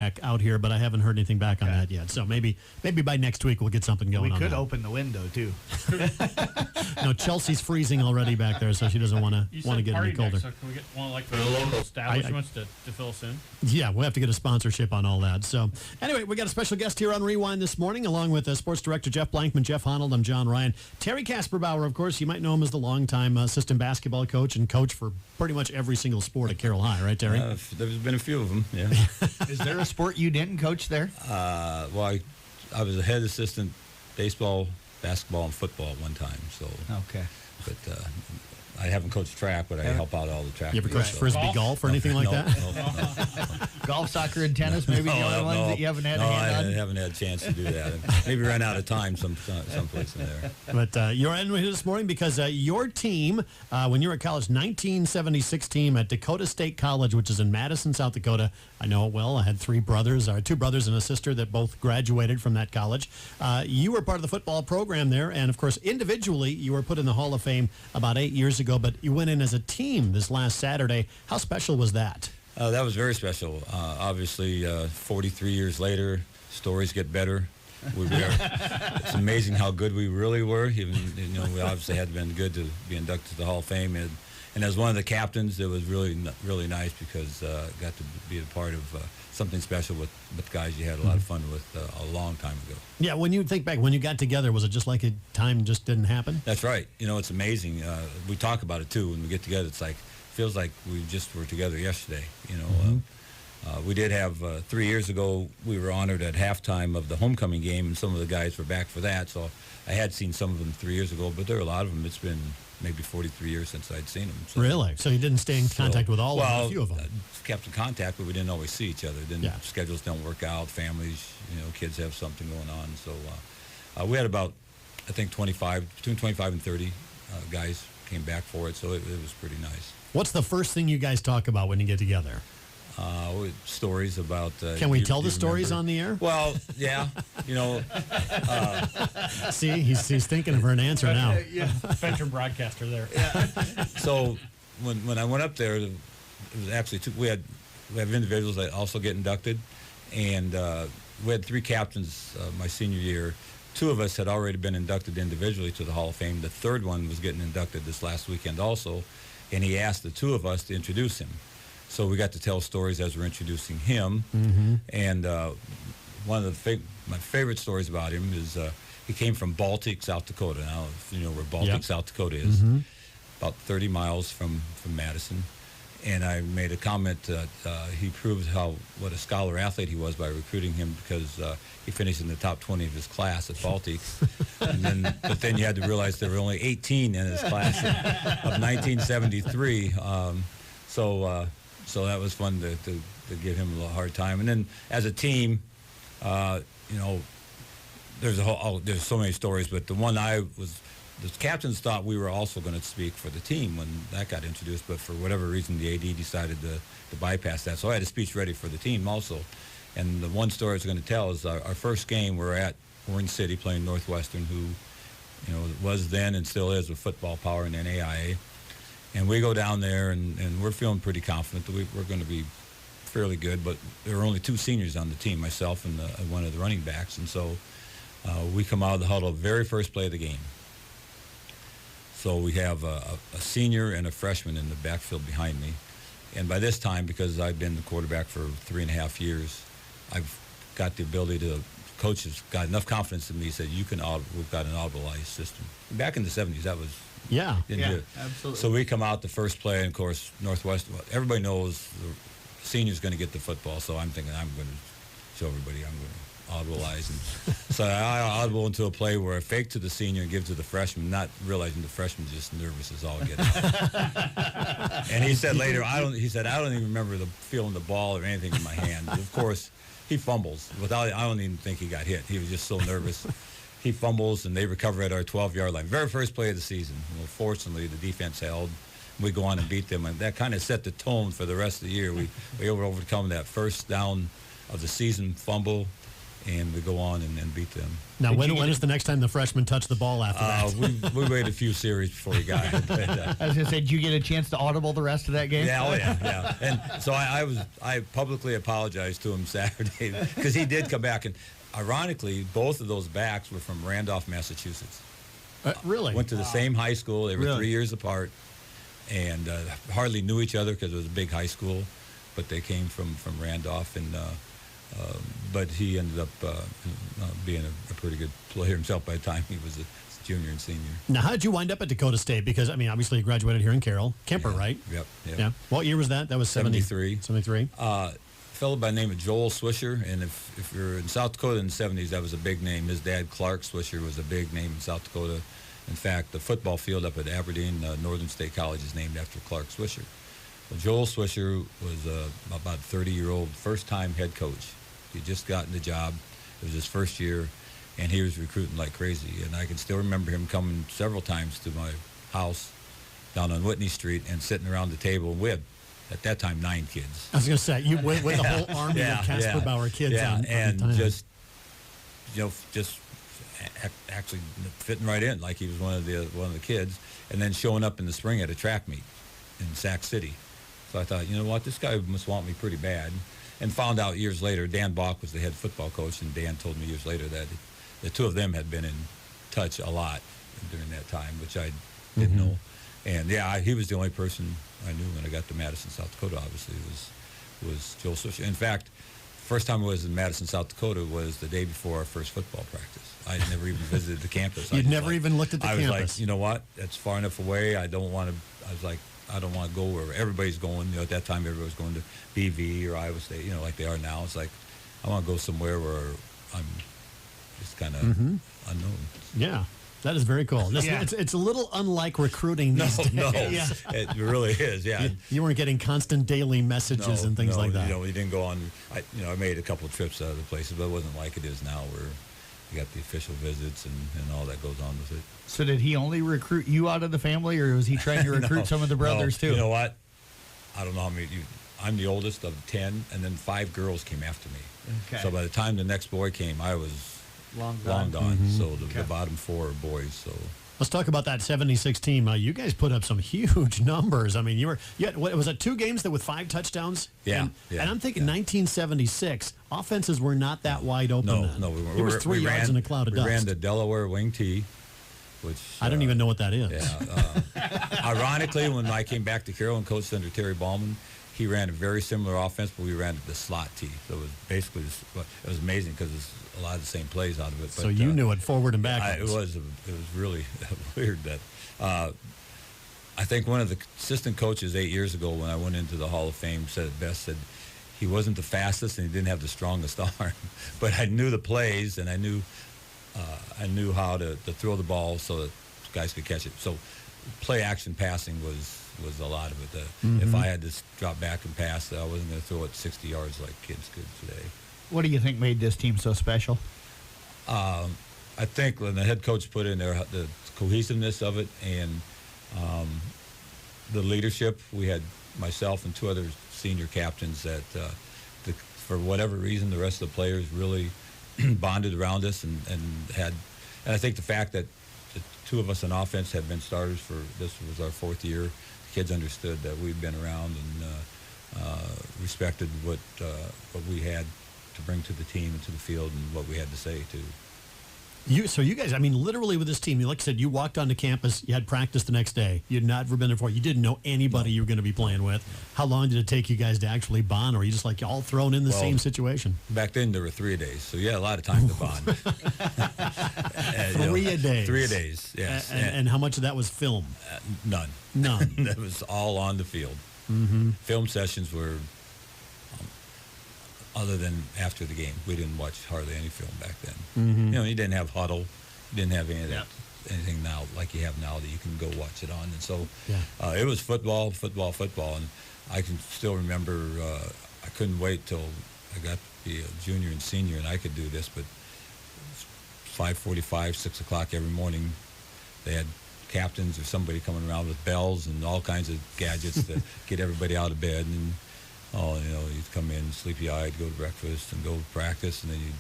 out here, but I haven't heard anything back on that yet. So maybe by next week we'll get something going on. We could open the window too. No, Chelsea's freezing already back there, so she doesn't want to get any colder. So can we get one like the local establishments to fill us in? Yeah, we'll have to get a sponsorship on all that. So anyway, we got a special guest here on Rewind this morning, along with Sports Director Jeff Blankman, Jeff Honnold. I'm John Ryan. Terry Kasperbauer, of course, you might know him as the longtime assistant basketball coach and coach for pretty much every single sport at Carroll High, right, Terry? There's been a few of them, yeah. Is there a sport you didn't coach there? Well, I was a head assistant baseball, basketball, and football at one time. So okay, but I haven't coached track, but I help out all the track. You ever coached frisbee golf or anything like that? No. Golf, soccer, and tennis, maybe the only ones that you haven't had a hand on? I haven't had a chance to do that. Maybe ran out of time someplace in there. But you're in here this morning because your team, when you were at college, 1976 team at Dakota State College, which is in Madison, South Dakota. I know it well. I had two brothers and a sister that both graduated from that college. You were part of the football program there, and of course, individually, you were put in the Hall of Fame about 8 years ago, but you went in as a team this last Saturday. How special was that? That was very special. Obviously, 43 years later, stories get better. It's amazing how good we really were. Even, we obviously had been good to be inducted to the Hall of Fame. And as one of the captains, it was really nice because I got to be a part of something special with guys you had a lot of fun with a long time ago. Yeah, when you think back, when you got together, was it just like time just didn't happen? That's right. It's amazing. We talk about it, too. When we get together, feels like we just were together yesterday. We did have 3 years ago, we were honored at halftime of the homecoming game, and some of the guys were back for that. So I had seen some of them 3 years ago, but there are a lot of them. It's been maybe 43 years since I'd seen them. So. Really? So you didn't stay in contact with all of them, a few of them? Kept in contact, but we didn't always see each other. Schedules don't work out, families, kids have something going on. So we had about, I think, between 25 and 30 guys came back for it, so it was pretty nice. What's the first thing you guys talk about when you get together? Stories about... Can we tell the stories on the air? Well, yeah. See, he's thinking of an answer now. Veteran broadcaster there. Yeah. So when I went up there, it was actually we have individuals that also get inducted, and we had three captains my senior year. Two of us had already been inducted individually to the Hall of Fame. The third one was getting inducted this last weekend also, and he asked the two of us to introduce him. So we got to tell stories as we're introducing him. Mm-hmm. And one of my favorite stories about him is he came from Baltic, South Dakota. Now, if you know where Baltic, South Dakota is, about 30 miles from Madison. And I made a comment that he proved what a scholar athlete he was by recruiting him because he finished in the top 20 of his class at Baltic. But then you had to realize there were only 18 in his class of 1973. So that was fun to give him a little hard time. And then as a team, there's so many stories, but the one the captains thought we were also going to speak for the team when that got introduced, but for whatever reason, the AD decided to bypass that. So I had a speech ready for the team also. And the one story I was going to tell is our first game we're in Orange City playing Northwestern, who, was then and still is a football power in NAIA. And we go down there, and we're feeling pretty confident that we're going to be fairly good, but there were only two seniors on the team, myself and one of the running backs. And so we come out of the huddle very first play of the game. So we have a senior and a freshman in the backfield behind me. And by this time, because I've been the quarterback for 3.5 years, I've got the ability to, coach has got enough confidence in me, said, we've got an audibleized system. Back in the 70s, that was... Yeah, absolutely. So we come out the first play, and of course, Northwestern, everybody knows the senior's going to get the football, so I'm thinking I'm going to show everybody I'm going to audibilize. And so I audible into a play where I fake to the senior and give to the freshman, not realizing the freshman's just nervous as all get out. And he said later, I don't even remember feeling the ball or anything in my hand. Of course, he fumbles. I don't even think he got hit. He was just so nervous. He fumbles, and they recover at our 12-yard line. Very first play of the season. Well, fortunately, the defense held. We go on and beat them, and that kind of set the tone for the rest of the year. We overcome that first down of the season fumble, and we go on and beat them. Now, when is the next time the freshmen touch the ball after that? We waited a few series before we got it. But, I was going to say, did you get a chance to audible the rest of that game? Yeah, yeah. And so I publicly apologized to him Saturday because he did come back. And ironically, both of those backs were from Randolph, Massachusetts. Really? Went to the same high school. They were Really? 3 years apart and hardly knew each other because it was a big high school. But they came from Randolph, and but he ended up being a pretty good player himself by the time he was a junior and senior. Now, how did you wind up at Dakota State? Because, I mean, obviously you graduated here in Carroll. Kemper, right? Yep. Yeah. What year was that? That was 73. 73? A fellow by the name of Joel Swisher, and if you're in South Dakota in the 70s, that was a big name. His dad, Clark Swisher, was a big name in South Dakota. In fact, the football field up at Aberdeen Northern State College is named after Clark Swisher. Well, Joel Swisher was about a 30-year-old first-time head coach. He just gotten the job. It was his first year, and he was recruiting like crazy. And I can still remember him coming several times to my house down on Whitney Street and sitting around the table. We had, at that time, 9 kids. I was going to say, you went with the whole army of Kasperbauer kids. Yeah, and on just actually fitting right in like he was one of the kids, and then showing up in the spring at a track meet in Sac City. So I thought, you know what, this guy must want me pretty bad. And found out years later, Dan Bach was the head football coach, and Dan told me years later that the two of them had been in touch a lot during that time, which I didn't know. And he was the only person I knew when I got to Madison, South Dakota, obviously, was Joel Swisher. In fact, first time I was in Madison, South Dakota was the day before our first football practice. I had never even visited the campus. You'd never even looked at the campus. I was like, you know what, that's far enough away. I don't want to go where everybody's going. You know, at that time, everybody was going to BV or Iowa State, you know, like they are now. It's like, I want to go somewhere where I'm just kind of unknown. Yeah, that is very cool. It's a little unlike recruiting these days. No, it really is, yeah. You weren't getting constant daily messages and things like that. You know, we didn't go on, I made a couple of trips to other places, but it wasn't like it is now where you got the official visits and all that goes on with it. So did he only recruit you out of the family, or was he trying to recruit some of the brothers too? You know what? I don't know how many. I'm the oldest of 10, and then 5 girls came after me. Okay. So by the time the next boy came, I was long gone. So the bottom 4 are boys. So let's talk about that 76 team. You guys put up some huge numbers. I mean, you had, what was it, 2 games with 5 touchdowns? Yeah. And I'm thinking 1976, offenses were not that wide open then. No, we weren't. It was 3 yards in a cloud of dust. We ran the Delaware wing tee, which I don't even know what that is. Yeah. Ironically, when I came back to Carroll and coached under Terry Ballman, he ran a very similar offense, but we ran the slot tee. So it was basically, it was amazing because it's a lot of the same plays out of it. But, so you knew it forward and backwards. It was really weird that. I think one of the assistant coaches 8 years ago when I went into the Hall of Fame said it best, said he wasn't the fastest and he didn't have the strongest arm, but I knew the plays and I knew how to throw the ball so that guys could catch it. So play action passing was a lot of it. If I had to drop back and pass, I wasn't going to throw it 60 yards like kids could today. What do you think made this team so special? I think when the head coach put in there the cohesiveness of it and the leadership, we had myself and 2 other senior captains that for whatever reason, the rest of the players really bonded around us and I think the fact that the 2 of us on offense had been starters for this was our 4th year. The kids understood that we'd been around and respected what we had to bring to the team and to the field and what we had to say too. So you guys, I mean, literally with this team, like I said, you walked onto campus, you had practice the next day. You had never been there before. You didn't know anybody you were going to be playing with. How long did it take you guys to actually bond, or were you just like all thrown in the same situation? Back then, there were 3 days, so you had a lot of time to bond. 3 a day. 3 a days, yes. And how much of that was film? None. None. That was all on the field. Film sessions were, other than after the game, we didn't watch hardly any film back then. You know, you didn't have huddle, you didn't have any of that, anything now like you have now that you can go watch it on. And so it was football. And I can still remember I couldn't wait till I got to be a junior and senior and I could do this, but 5:45, 6 o'clock every morning, they had captains or somebody coming around with bells and all kinds of gadgets to get everybody out of bed. And you'd come in sleepy-eyed, go to breakfast and go to practice, and then you'd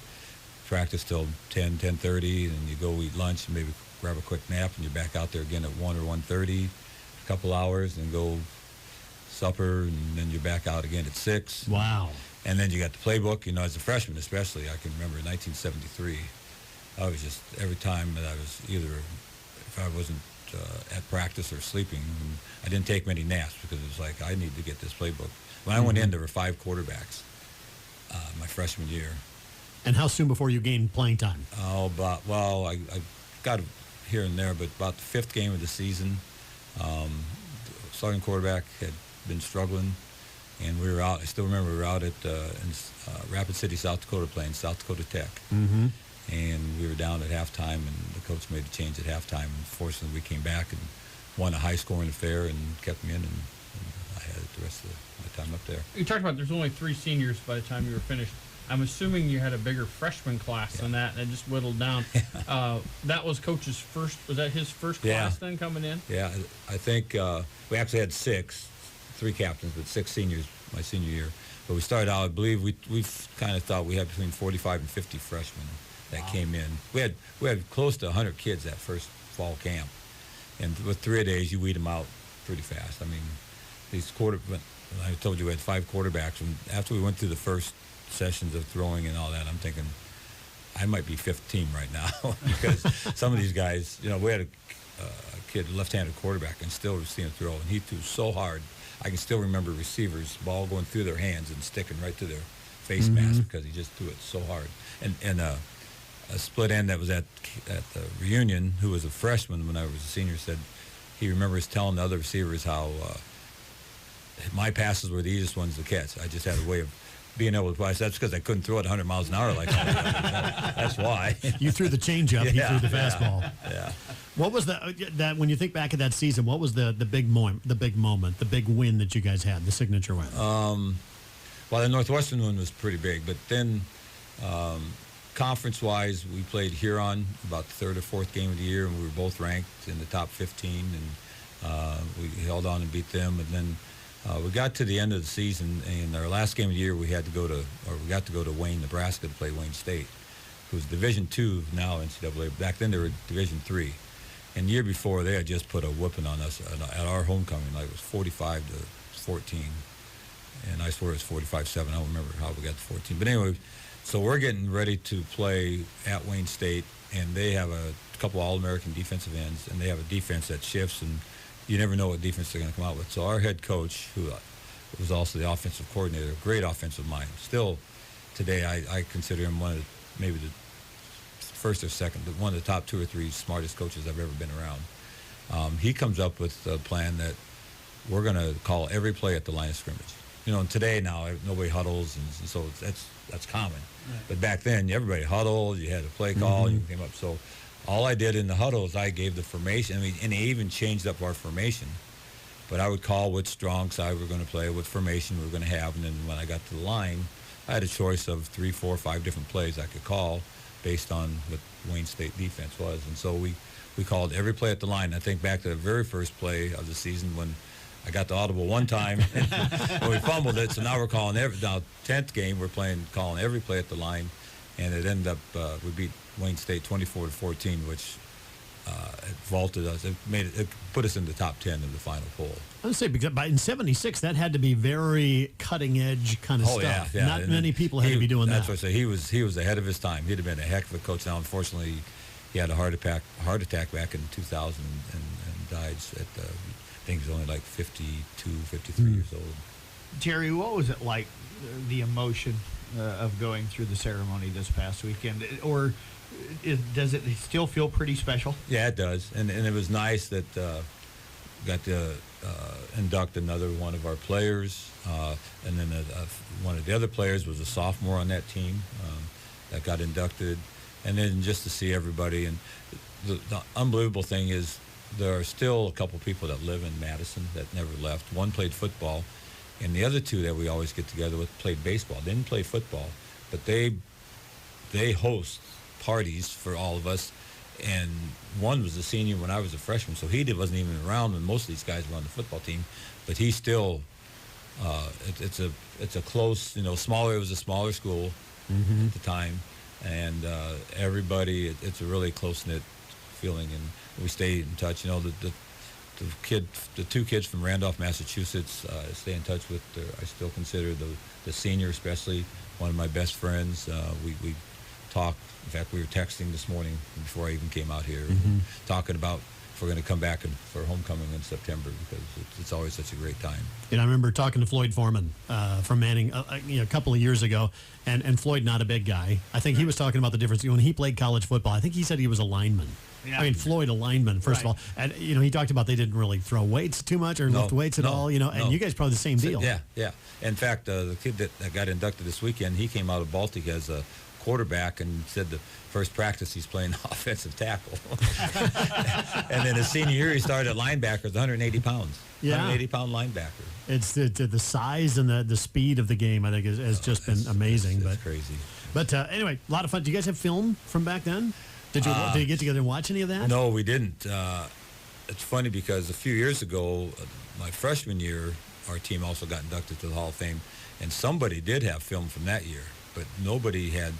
practice till 10:30, and you go eat lunch and maybe grab a quick nap, and you're back out there again at 1 or 1:30, a couple hours, and go supper, and then you're back out again at 6. Wow. And then you got the playbook. You know, as a freshman especially, I can remember in 1973, I was just, every time that I was either, if I wasn't at practice or sleeping, I didn't take many naps because it was like, I need to get this playbook. When I went in, there were 5 quarterbacks my freshman year. And how soon before you gained playing time? Oh, I got here and there, but about the 5th game of the season, starting quarterback had been struggling, and we were out. I still remember we were out at in Rapid City, South Dakota, playing South Dakota Tech. Mm-hmm. And we were down at halftime, and the coach made a change at halftime. And fortunately, we came back and won a high-scoring affair and kept me in, and I had the rest of my time up there. You talked about there's only 3 seniors by the time you were finished. I'm assuming you had a bigger freshman class than that, and it just whittled down. That was Coach's first. Was that his first class then coming in? Yeah, I think we actually had 3 captains, but 6 seniors my senior year. But we started out, I believe we kind of thought we had between 45 and 50 freshmen that came in. We had close to 100 kids that first fall camp, and with 3 days you weed them out pretty fast. I mean, I told you we had 5 quarterbacks, and after we went through the first sessions of throwing and all that, I'm thinking I might be 5th team right now because some of these guys, you know, we had a kid, a left-handed quarterback, and still seeing him throw, and he threw so hard. I can still remember receivers, ball going through their hands and sticking right to their face mask because he just threw it so hard. And a split end that was at the reunion, who was a freshman when I was a senior, said he remembers telling the other receivers how my passes were the easiest ones to catch. I just had a way of being able to pass. That's because I couldn't throw it 100 miles an hour like that. That's why. You threw the changeup. He threw the fastball. Yeah. What was that when you think back at that season? What was the big moment, the big win that you guys had, the signature win? Well, the Northwestern one was pretty big, but then conference-wise, we played Huron about the 3rd or 4th game of the year, and we were both ranked in the top 15, and we held on and beat them. And then we got to the end of the season, and our last game of the year, we got to go to Wayne, Nebraska, to play Wayne State, who's Division II now NCAA. Back then, they were Division III. And the year before, they had just put a whooping on us at our homecoming. Like, it was 45-14. And I swear it was 45-7. I don't remember how we got to 14. But anyway, so we're getting ready to play at Wayne State, and they have a couple All-American defensive ends, and they have a defense that shifts, and you never know what defense they're going to come out with. So our head coach, who was also the offensive coordinator, a great offensive mind. Still, today, I consider him one of maybe the first or second, but one of the top 2 or 3 smartest coaches I've ever been around. He comes up with a plan that we're going to call every play at the line of scrimmage. You know, and today now nobody huddles, and so that's common. Right. But back then, everybody huddled. You had a play call, and you came up. So all I did in the huddle is I gave the formation. I mean, and they even changed up our formation. But I would call what strong side we were going to play, what formation we were going to have, and then when I got to the line, I had a choice of 3, 4, 5 different plays I could call based on what Wayne State defense was. And so we called every play at the line. I think back to the very first play of the season when I got the audible one time and we fumbled it. So now we're calling now 10th game, we're calling every play at the line, and it ended up, we beat Wayne State 24-14, which it vaulted us. It put us in the top 10 in the final poll. I would say because in '76 that had to be very cutting edge kind of stuff. Yeah. Not many people had to be doing that. That's what I say. He was ahead of his time. He'd have been a heck of a coach. Now, unfortunately, he had a heart attack back in 2000 and died at I think he was only like 52, 53 years old. Terry, what was it like, the emotion of going through the ceremony this past weekend? Or does it still feel pretty special? Yeah, it does. And it was nice that got to induct another one of our players. And then one of the other players was a sophomore on that team that got inducted. And then just to see everybody. And the unbelievable thing is there are still a couple people that live in Madison that never left. One played football, and the other 2 that we always get together with played baseball. They didn't play football, but they host parties for all of us. And one was a senior when I was a freshman, so he wasn't even around when most of these guys were on the football team. But he still, it's a close, smaller. It was a smaller school at the time, and everybody. It's a really close knit feeling, and we stay in touch. You know, the two kids from Randolph, Massachusetts, I stay in touch with. I still consider the senior, especially, one of my best friends. We talk. In fact, we were texting this morning before I even came out here, talking about if we're going to come back for homecoming in September, because it's always such a great time. And I remember talking to Floyd Foreman from Manning a couple of years ago, and Floyd, not a big guy. I think he was talking about the difference. When he played college football, I think he said he was a lineman. Yeah. I mean, Floyd, a lineman, first of all. And, he talked about they didn't really throw weights too much or lift weights at all, and you guys probably the same deal. Yeah. In fact, the kid that got inducted this weekend, he came out of Baltic as a quarterback and said the first practice he's playing offensive tackle. And then his senior year, he started at linebacker, 180 pounds. Yeah. 180-pound linebacker. It's the size and the speed of the game, I think, has just been amazing. It's crazy. But anyway, a lot of fun. Do you guys have film from back then? Did you get together and watch any of that? No, we didn't. It's funny because a few years ago, my freshman year, our team also got inducted to the Hall of Fame, and somebody did have film from that year, but nobody had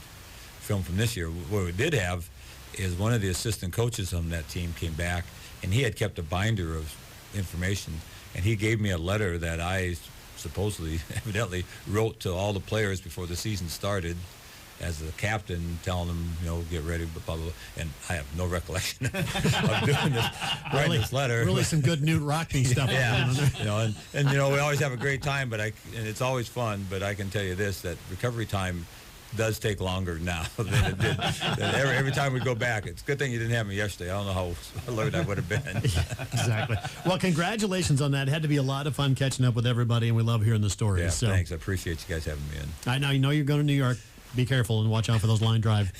film from this year. What we did have is one of the assistant coaches on that team came back, and he had kept a binder of information, and he gave me a letter that I supposedly, evidently, wrote to all the players before the season started as the captain, telling them, get ready, blah, blah, blah. And I have no recollection of doing this, writing this letter. Really some good Newt Rockney stuff. Yeah, and we always have a great time, and it's always fun, but I can tell you this, that recovery time does take longer now than it did. Every time we go back, it's a good thing you didn't have me yesterday. I don't know how alert I would have been. Exactly. Well, congratulations on that. It had to be a lot of fun catching up with everybody, and we love hearing the stories. Yeah, so. Thanks. I appreciate you guys having me in. I know you're going to New York. Be careful and watch out for those line drive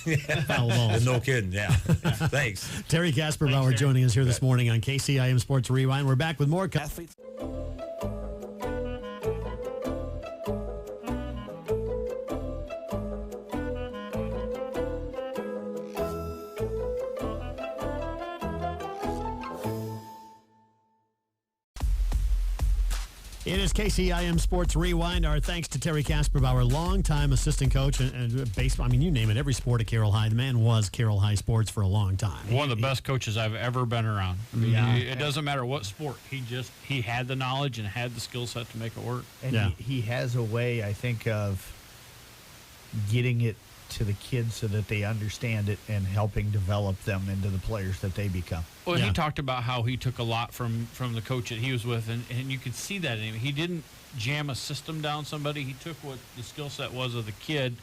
foul balls. No kidding, yeah. Thanks. Terry Kasperbauer joining us here this morning on KCIM Sports Rewind. We're back with more athletes. It is KCIM Sports Rewind. Our thanks to Terry Kasperbauer, longtime assistant coach and baseball. I mean, you name it, every sport at Carroll High. The man was Carroll High sports for a long time. One of the best coaches I've ever been around. I mean, it doesn't matter what sport. He had the knowledge and had the skill set to make it work. And he has a way, I think, of getting it to the kids so that they understand it and helping develop them into the players that they become. Well, he talked about how he took a lot from the coach that he was with, and you could see that in him. He didn't jam a system down somebody. He took what the skill set was of the kid,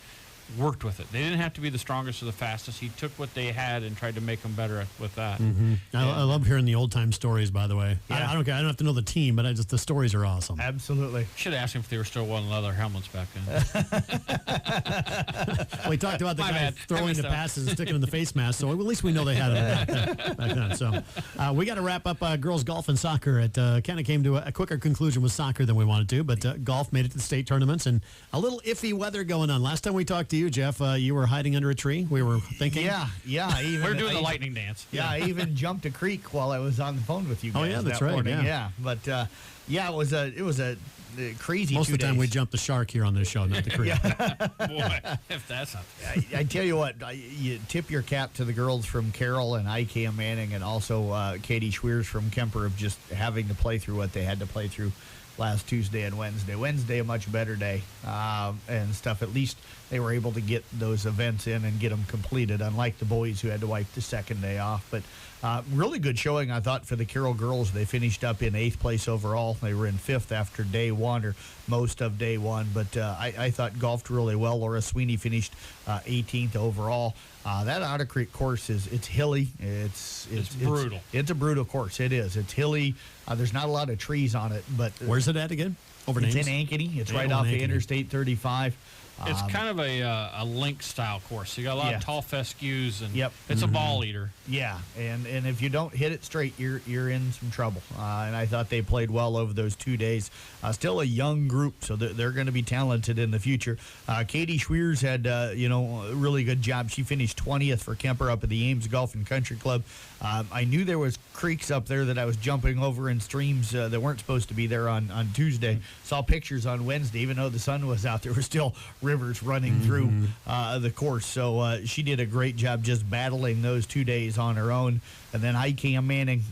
worked with it. They didn't have to be the strongest or the fastest. He took what they had and tried to make them better with that. Mm-hmm. I love hearing the old-time stories, by the way. Yeah. I don't care. I don't have to know the team, but the stories are awesome. Absolutely. Should have asked him if they were still wearing leather helmets back then. We talked about the guy throwing the passes and sticking in the face mask, so at least we know they had it back then. So we got to wrap up girls golf and soccer. It kind of came to a quicker conclusion with soccer than we wanted to, but golf made it to the state tournaments, and a little iffy weather going on. Last time we talked to you, Jeff, you were hiding under a tree. We were thinking. Yeah. We were doing the lightning dance. Yeah, I even jumped a creek while I was on the phone with you guys. Oh yeah, that's that right. Morning. Yeah, but it was a crazy. Most of the time we jump the shark here on this show, not the creek. Boy, if that's not. I tell you what, you tip your cap to the girls from Carroll and IKM Manning, and also Katie Schweers from Kemper, of just having to play through what they had to play through last Tuesday and Wednesday. Wednesday, a much better day and stuff. At least they were able to get those events in and get them completed, unlike the boys who had to wipe the second day off. But really good showing, I thought, for the Carroll girls. They finished up in 8th place overall. They were in 5th after day one, or most of day one. But I thought golfed really well. Laura Sweeney finished 18th overall. That Otter Creek course it's hilly. It's brutal. It's a brutal course. It is. It's hilly. There's not a lot of trees on it, but where's it at again? It's in Ankeny. It's right off the Interstate 35. It's kind of a link style course. You got a lot of tall fescues, and it's a ball eater. Yeah, and if you don't hit it straight, you're in some trouble. And I thought they played well over those 2 days. Still a young group, so they're going to be talented in the future. Katie Schweers had a really good job. She finished 20th for Kemper up at the Ames Golf and Country Club. I knew there was creeks up there that I was jumping over in streams that weren't supposed to be there on Tuesday. Saw pictures on Wednesday, even though the sun was out, there were still rivers running through the course. So she did a great job just battling those 2 days on her own. And then Cam Manning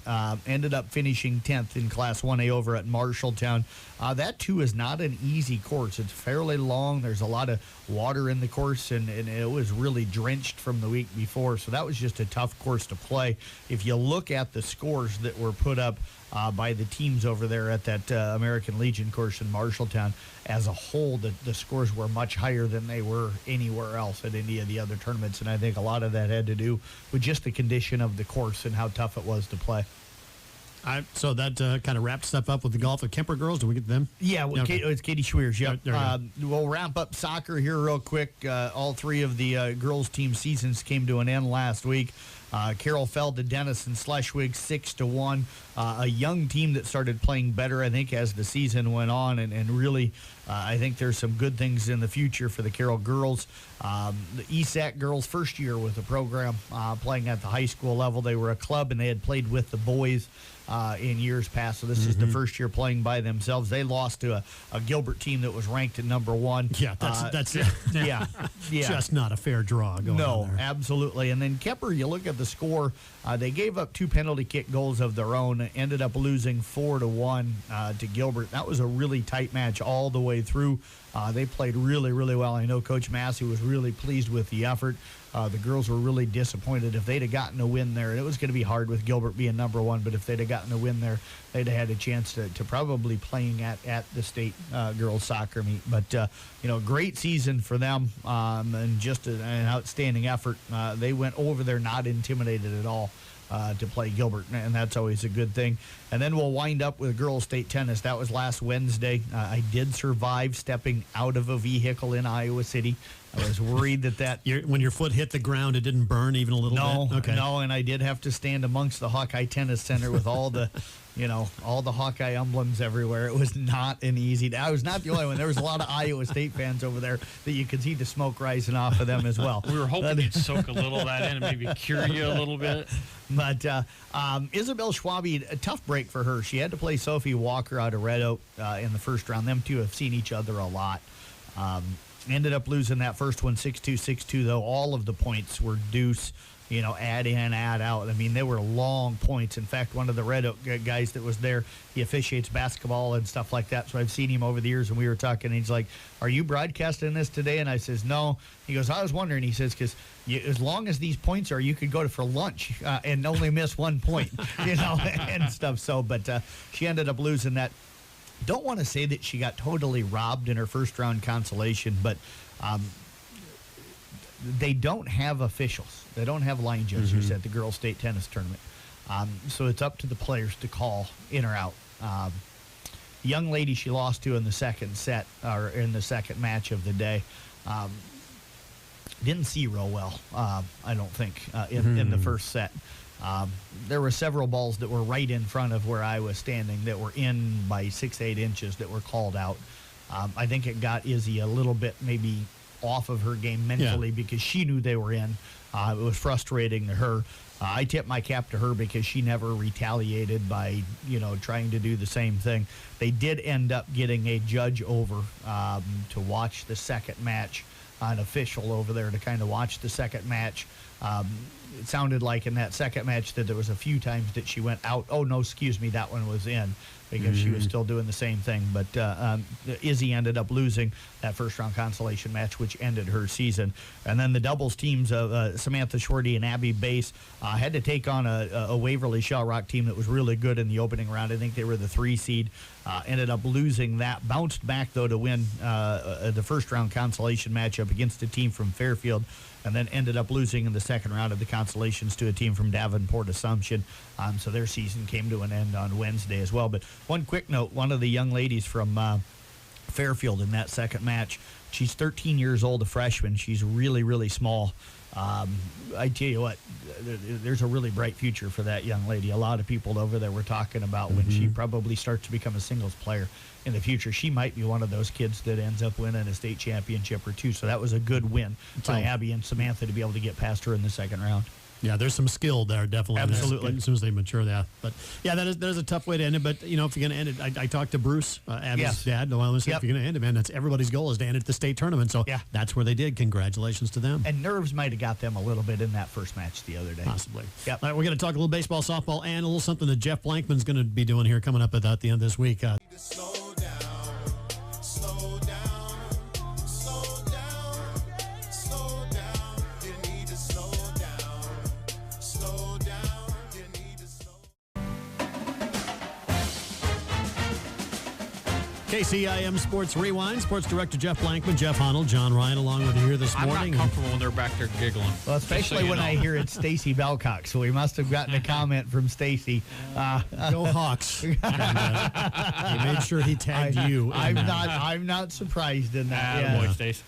ended up finishing 10th in Class 1A over at Marshalltown. That, too, is not an easy course. It's fairly long. There's a lot of water in the course, and it was really drenched from the week before. So that was just a tough course to play. If you look at the scores that were put up by the teams over there at that American Legion course in Marshalltown, as a whole, the scores were much higher than they were anywhere else at any of the other tournaments. And I think a lot of that had to do with just the condition of the course and how tough it was to play. So that kind of wraps stuff up with the golf. The Kemper girls, do we get them? Yeah, well, Okay. it's Katie Schweers. Yep. There we We'll wrap up soccer here real quick. All three of the girls' team seasons came to an end last week. Carroll fell to Denison Schleswig 6-1. A young team that started playing better, I think, as the season went on, and really, I think there's some good things in the future for the Carroll girls. The ESAC girls' first year with the program, playing at the high school level. They were a club, and they had played with the boys in years past, so this is the first year playing by themselves. They lost to a Gilbert team that was ranked at number 1. Yeah, that's yeah. just not a fair draw going on there. Absolutely. And then Kemper, you look at the score, they gave up 2 penalty kick goals of their own, ended up losing 4-1 to Gilbert. That was a really tight match all the way through. They played really, really well. I know Coach Massey was really pleased with the effort. The girls were really disappointed. If they'd have gotten a win there, and it was going to be hard with Gilbert being number 1, but if they'd have gotten a win there, they'd have had a chance to probably playing at the state girls soccer meet. But, great season for them, and just an outstanding effort. They went over there not intimidated at all to play Gilbert, and that's always a good thing. And then we'll wind up with girls state tennis. That was last Wednesday. I did survive stepping out of a vehicle in Iowa City. I was worried that when your foot hit the ground, it didn't burn even a little bit? Okay. No, and I did have to stand amongst the Hawkeye Tennis Center with all the, all the Hawkeye emblems everywhere. It was not an easy. I was not the only one. There was a lot of Iowa State fans over there that you could see the smoke rising off of them as well. We were hoping you'd soak a little of that in and maybe cure you a little bit. But Isabel Schwabi, a tough break for her. She had to play Sophie Walker out of Red Oak in the first round. Them two have seen each other a lot. Ended up losing that first one 6-2, 6-2, though. All of the points were deuce, add in, add out. I mean, they were long points. In fact, one of the Red Oak guys that was there, he officiates basketball and stuff like that. So I've seen him over the years, and we were talking, and he's like, "Are you broadcasting this today?" And I says, "No." He goes, "I was wondering." He says, "Because as long as these points are, you could go for lunch and only miss 1 point, and stuff." So, but she ended up losing that. Don't want to say that she got totally robbed in her first round consolation, but they don't have officials. They don't have line judges at the girls' state tennis tournament. So it's up to the players to call in or out. The young lady she lost to in the second set, or in the second match of the day, didn't see real well, I don't think, in the first set. There were several balls that were right in front of where I was standing that were in by 6-8 inches that were called out. I think it got Izzy a little bit maybe off of her game mentally because she knew they were in. It was frustrating to her. I tip my cap to her because she never retaliated by, trying to do the same thing. They did end up getting a judge over to watch the second match, an official over there to kind of watch the second match. It sounded like in that second match that there was a few times that she went out. Oh, no, excuse me, that one was in because she was still doing the same thing. But Izzy ended up losing that first-round consolation match, which ended her season. And then the doubles teams of Samantha Shorty and Abby Bass had to take on a Waverly Shell Rock team that was really good in the opening round. I think they were the 3 seed. Ended up losing that. Bounced back, though, to win the first-round consolation matchup against a team from Fairfield, and then ended up losing in the second round of the consolations to a team from Davenport Assumption. So their season came to an end on Wednesday as well. But one quick note, one of the young ladies from Fairfield in that second match, she's 13 years old, a freshman. She's really, really small. I tell you what, there's a really bright future for that young lady. A lot of people over there were talking about when she probably starts to become a singles player in the future, she might be one of those kids that ends up winning a state championship or two. So that was a good win by Abby and Samantha to be able to get past her in the second round. Yeah, there's some skill there, definitely. Absolutely. As soon as they mature that. But, yeah, that is a tough way to end it. But, if you're going to end it, I talked to Bruce, Abby's dad. Well, I was saying, if you're going to end it, man, that's everybody's goal is to end it at the state tournament. So that's where they did. Congratulations to them. And nerves might have got them a little bit in that first match the other day. Possibly. Yep. All right, we're going to talk a little baseball, softball, and a little something that Jeff Blankman's going to be doing here coming up at the end of this week. Slow down, slow down, slow down, slow down. You need to slow down, slow down. You need to slow. KCIM Sports Rewind, Sports Director Jeff Blankman, Jeff Honnold, John Ryan along with you here this I'm morning. not comfortable when they're back there giggling. Well, Just so especially you when know. I hear it's Stacy Belcock, so we must have gotten a comment from Stacy. Go Hawks. And, he made sure he tagged you. I'm not surprised in that. Boy, Stace.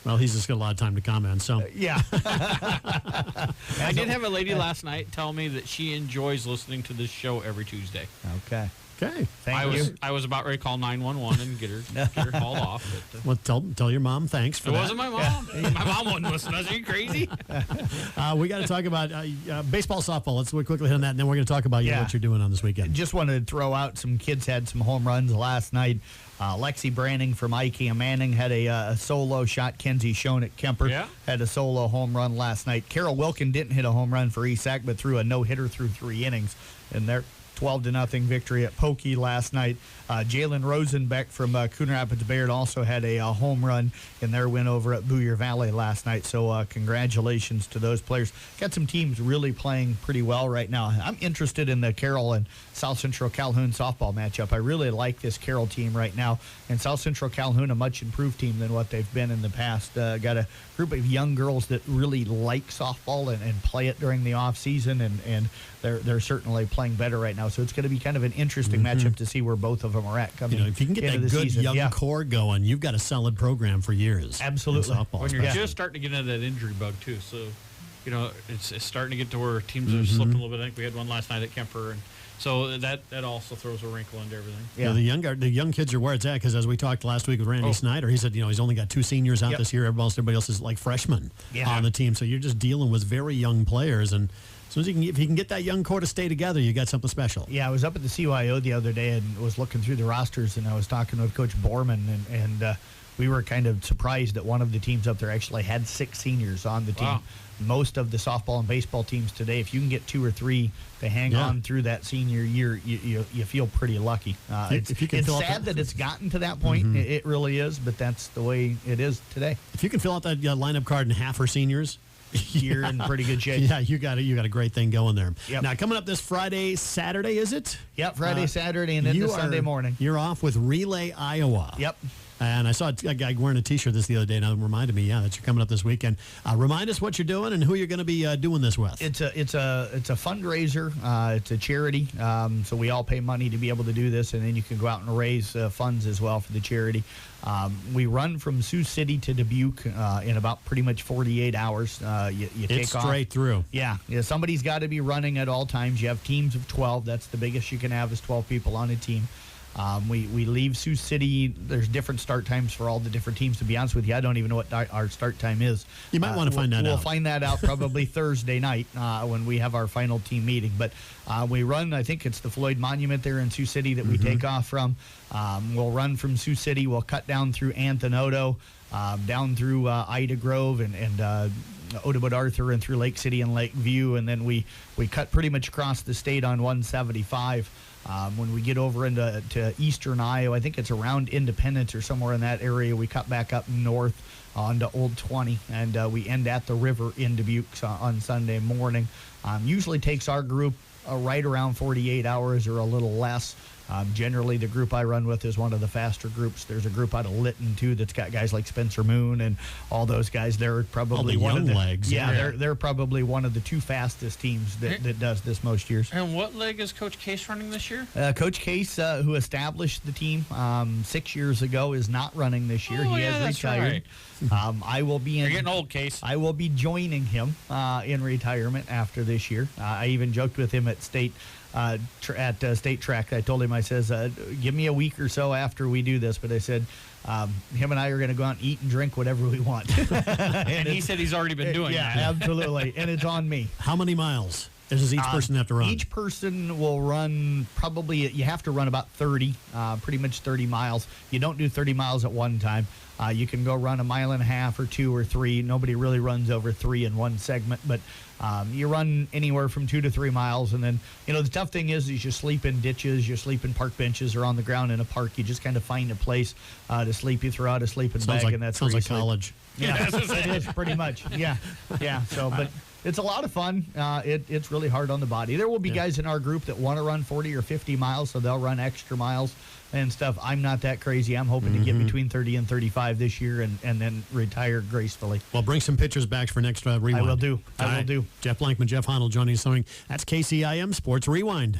Well, he's just got a lot of time to comment. So Yeah. I did have a lady last night tell me that she enjoys listening to this show every Tuesday. Okay. okay. Thank you. I was about ready to call 911 and get her called off. But, Well, tell your mom thanks for it that. wasn't my mom. My mom wasn't listening. Are you crazy? We got to talk about baseball, softball. Let's quickly hit on that, and then we're going to talk about what you're doing on this weekend. Just wanted to throw out some kids had some home runs last night. Lexi Branning from IKEA Manning had a solo shot. Kenzie Schoen at Kemper had a solo home run last night. Carol Wilkin didn't hit a home run for ESAC, but threw a no-hitter through 3 innings. And their 12-0 victory at Pokey last night. Jalen Rosenbeck from Coon Rapids Bayard also had a home run in their win over at Booyer Valley last night. So congratulations to those players. Got some teams really playing pretty well right now. I'm interested in the Carroll and South Central Calhoun softball matchup. I really like this Carroll team right now. And South Central Calhoun, a much improved team than what they've been in the past. Got a group of young girls that really like softball and play it during the off season, and they're certainly playing better right now. So it's going to be kind of an interesting matchup to see where both of them are at coming. If you can get into that the good season. young core going, you've got a solid program for years. Absolutely. in softball, When you're especially. just starting to get into that injury bug, too. So, it's starting to get to where teams are slipping a little bit. I think we had one last night at Kemper. And so that also throws a wrinkle into everything. Yeah, the young kids are where it's at, because as we talked last week with Randy Snyder, he said he's only got 2 seniors out this year. Everybody else is like freshmen on the team. So you're just dealing with very young players, and as soon as if you can get that young core to stay together, you got something special. Yeah, I was up at the CYO the other day and was looking through the rosters, and I was talking with Coach Borman, and we were kind of surprised that one of the teams up there actually had 6 seniors on the team. Wow. Most of the softball and baseball teams today, if you can get 2 or 3 to hang on through that senior year, you feel pretty lucky. It's sad that it's gotten to that point. It really is, but that's the way it is today. If you can fill out that lineup card and half are seniors, You're in pretty good shape. Yeah, you got a great thing going there. Yep. Now, coming up this Friday, Saturday, is it? Yep, Friday, Saturday, and then the Sunday morning. You're off with Relay Iowa. Yep. And I saw a guy wearing a T-shirt the other day, and it reminded me, that you're coming up this weekend. Remind us what you're doing and who you're going to be doing this with. It's a fundraiser. It's a charity. So we all pay money to be able to do this, and then you can go out and raise funds as well for the charity. We run from Sioux City to Dubuque in about pretty much 48 hours. You take off straight through. Yeah. Somebody's got to be running at all times. You have teams of 12. That's the biggest you can have is 12 people on a team. We leave Sioux City. There's different start times for all the different teams. To be honest with you, I don't even know what our start time is. You might want to find that out. We'll find that out probably Thursday night when we have our final team meeting. But we run, I think it's the Floyd Monument there in Sioux City that we take off from. We'll run from Sioux City. We'll cut down through Anthenoto, down through Ida Grove and Otabud Arthur and through Lake City and Lakeview. And then we cut pretty much across the state on 175. When we get over to eastern Iowa, I think it's around Independence or somewhere in that area, we cut back up north onto Old 20, and we end at the river in Dubuque on Sunday morning. Usually takes our group right around 48 hours or a little less. Generally, the group I run with is one of the faster groups. There's a group out of Lytton, too, that's got guys like Spencer Moon and all those guys. They're probably all the one young of the legs. Yeah, they're probably one of the 2 fastest teams that does this most years. And what leg is Coach Case running this year? Coach Case, who established the team 6 years ago, is not running this year. Oh, He yeah, has that's retired. I will be You're getting old, Case. I will be joining him in retirement after this year. I even joked with him at state. at State Track. I told him, I says, give me a week or so after we do this. But I said, him and I are going to go out and eat and drink whatever we want. And he said he's already been doing yeah, that. absolutely. And it's on me. How many miles does each person have to run? Each person will run you have to run about 30, pretty much 30 miles. You don't do 30 miles at one time. You can go run a mile and a half or 2 or 3. Nobody really runs over 3 in one segment, but you run anywhere from 2 to 3 miles. And then, the tough thing is you sleep in ditches, you sleep in park benches or on the ground in a park. You just kind of find a place to sleep. You throw out a sleeping bag, and that's sounds where you like sleep. college. Yeah, it is pretty much. Yeah. So, but it's a lot of fun. It's really hard on the body. There will be guys in our group that want to run 40 or 50 miles, so they'll run extra miles and stuff. I'm not that crazy. I'm hoping to get between 30 and 35 this year and then retire gracefully. Well, bring some pictures back for next Rewind. I will do. All right. Jeff Blankman, Jeff Honnold joining us. That's KCIM Sports Rewind.